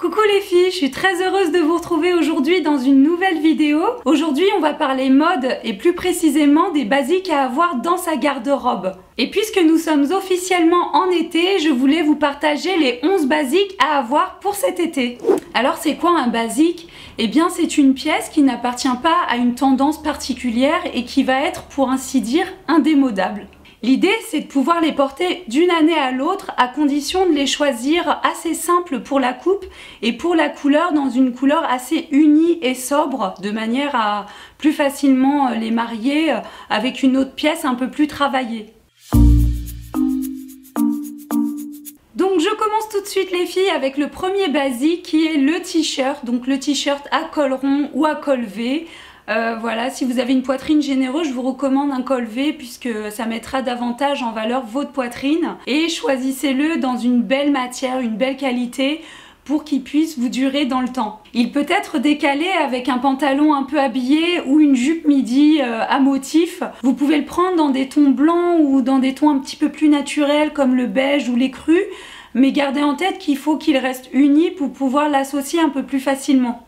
Coucou les filles, je suis très heureuse de vous retrouver aujourd'hui dans une nouvelle vidéo. Aujourd'hui on va parler mode et plus précisément des basiques à avoir dans sa garde-robe. Et puisque nous sommes officiellement en été, je voulais vous partager les 11 basiques à avoir pour cet été. Alors c'est quoi un basique? Eh bien c'est une pièce qui n'appartient pas à une tendance particulière et qui va être pour ainsi dire indémodable. L'idée, c'est de pouvoir les porter d'une année à l'autre à condition de les choisir assez simples pour la coupe et pour la couleur dans une couleur assez unie et sobre de manière à plus facilement les marier avec une autre pièce un peu plus travaillée. Donc je commence tout de suite les filles avec le premier basique qui est le t-shirt, donc le t-shirt à col rond ou à col V. Voilà, si vous avez une poitrine généreuse, je vous recommande un col V puisque ça mettra davantage en valeur votre poitrine. Et choisissez-le dans une belle matière, une belle qualité pour qu'il puisse vous durer dans le temps. Il peut être décalé avec un pantalon un peu habillé ou une jupe midi à motif. Vous pouvez le prendre dans des tons blancs ou dans des tons un petit peu plus naturels comme le beige ou l'écru. Mais gardez en tête qu'il faut qu'il reste uni pour pouvoir l'associer un peu plus facilement.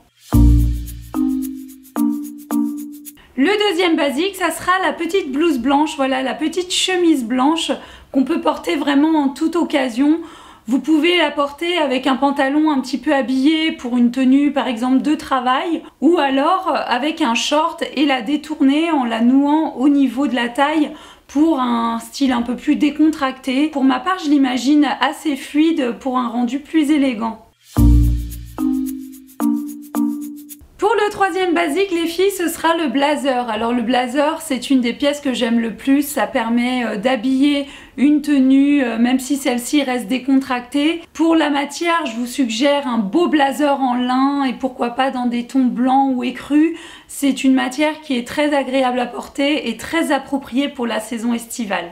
Le deuxième basique, ça sera la petite blouse blanche, voilà, la petite chemise blanche qu'on peut porter vraiment en toute occasion. Vous pouvez la porter avec un pantalon un petit peu habillé pour une tenue par exemple de travail ou alors avec un short et la détourner en la nouant au niveau de la taille pour un style un peu plus décontracté. Pour ma part, je l'imagine assez fluide pour un rendu plus élégant. Pour le troisième basique les filles, ce sera le blazer. Alors le blazer c'est une des pièces que j'aime le plus, ça permet d'habiller une tenue même si celle-ci reste décontractée. Pour la matière, je vous suggère un beau blazer en lin et pourquoi pas dans des tons blancs ou écrus. C'est une matière qui est très agréable à porter et très appropriée pour la saison estivale.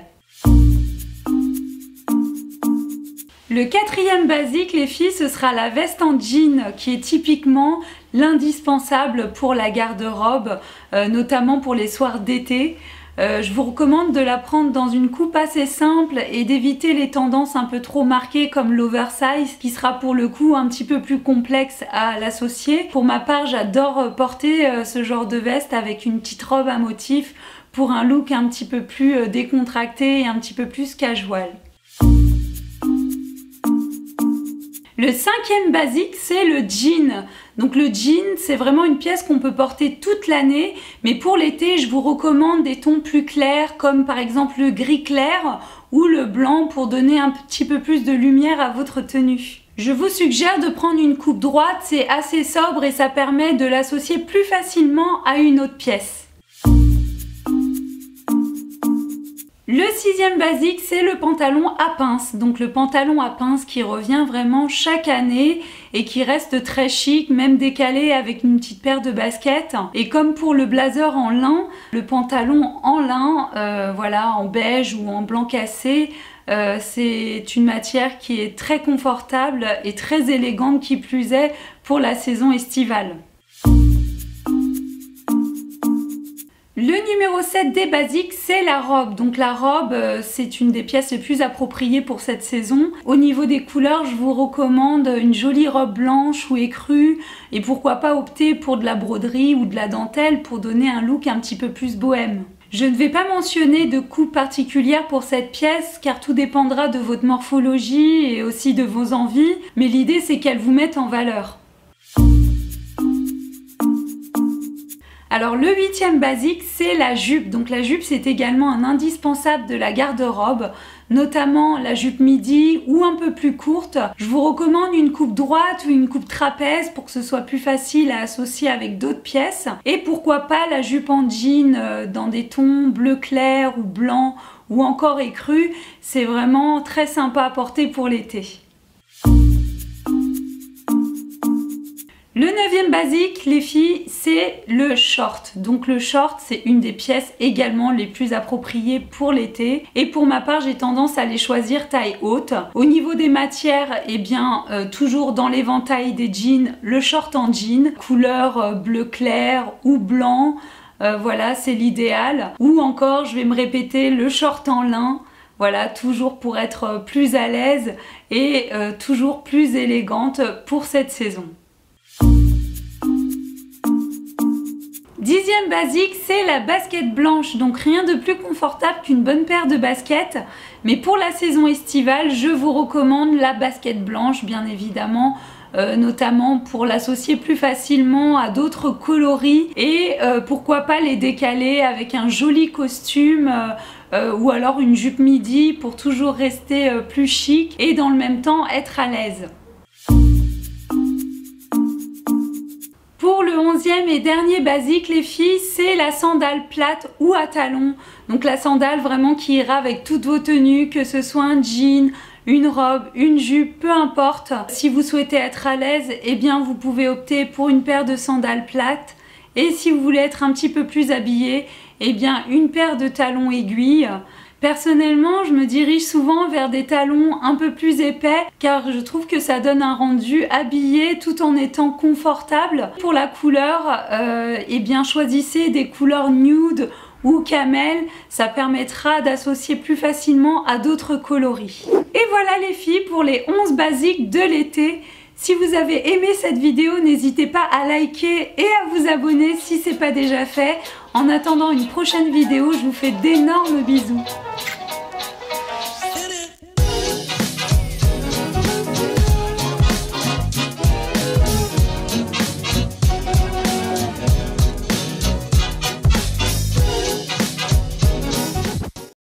Le quatrième basique les filles, ce sera la veste en jean qui est typiquement l'indispensable pour la garde-robe, notamment pour les soirs d'été. Je vous recommande de la prendre dans une coupe assez simple et d'éviter les tendances un peu trop marquées comme l'oversize qui sera pour le coup un petit peu plus complexe à l'associer. Pour ma part, j'adore porter ce genre de veste avec une petite robe à motif pour un look un petit peu plus décontracté et un petit peu plus casual. Le cinquième basique, c'est le jean. Donc le jean, c'est vraiment une pièce qu'on peut porter toute l'année, mais pour l'été, je vous recommande des tons plus clairs, comme par exemple le gris clair ou le blanc pour donner un petit peu plus de lumière à votre tenue. Je vous suggère de prendre une coupe droite, c'est assez sobre et ça permet de l'associer plus facilement à une autre pièce. Le sixième basique, c'est le pantalon à pince. Donc le pantalon à pince qui revient vraiment chaque année et qui reste très chic, même décalé avec une petite paire de baskets. Et comme pour le blazer en lin, le pantalon en lin, voilà, en beige ou en blanc cassé, c'est une matière qui est très confortable et très élégante qui plus est pour la saison estivale. Le numéro 7 des basiques, c'est la robe. Donc la robe, c'est une des pièces les plus appropriées pour cette saison. Au niveau des couleurs, je vous recommande une jolie robe blanche ou écrue et pourquoi pas opter pour de la broderie ou de la dentelle pour donner un look un petit peu plus bohème. Je ne vais pas mentionner de coupe particulière pour cette pièce car tout dépendra de votre morphologie et aussi de vos envies, mais l'idée c'est qu'elle vous mette en valeur. Alors le huitième basique, c'est la jupe. Donc la jupe, c'est également un indispensable de la garde-robe, notamment la jupe midi ou un peu plus courte. Je vous recommande une coupe droite ou une coupe trapèze pour que ce soit plus facile à associer avec d'autres pièces. Et pourquoi pas la jupe en jean dans des tons bleu clair ou blanc ou encore écru. C'est vraiment très sympa à porter pour l'été. Le neuvième basique, les filles, c'est le short. Donc le short, c'est une des pièces également les plus appropriées pour l'été. Et pour ma part, j'ai tendance à les choisir taille haute. Au niveau des matières, eh bien, toujours dans l'éventail des jeans, le short en jean, couleur bleu clair ou blanc. Voilà, c'est l'idéal. Ou encore, je vais me répéter, le short en lin. Voilà, toujours pour être plus à l'aise et toujours plus élégante pour cette saison. 10e basique, c'est la basket blanche, donc rien de plus confortable qu'une bonne paire de baskets, mais pour la saison estivale, je vous recommande la basket blanche, bien évidemment, notamment pour l'associer plus facilement à d'autres coloris et pourquoi pas les décaler avec un joli costume ou alors une jupe midi pour toujours rester plus chic et dans le même temps être à l'aise. Pour le 11e et dernier basique les filles, c'est la sandale plate ou à talons. Donc la sandale vraiment qui ira avec toutes vos tenues, que ce soit un jean, une robe, une jupe, peu importe. Si vous souhaitez être à l'aise, eh bien vous pouvez opter pour une paire de sandales plates. Et si vous voulez être un petit peu plus habillé, eh bien une paire de talons aiguilles. Personnellement, je me dirige souvent vers des talons un peu plus épais car je trouve que ça donne un rendu habillé tout en étant confortable. Pour la couleur, eh bien choisissez des couleurs nude ou camel, ça permettra d'associer plus facilement à d'autres coloris. Et voilà les filles pour les 11 basiques de l'été. Si vous avez aimé cette vidéo, n'hésitez pas à liker et à vous abonner si ce n'est pas déjà fait. En attendant une prochaine vidéo, je vous fais d'énormes bisous.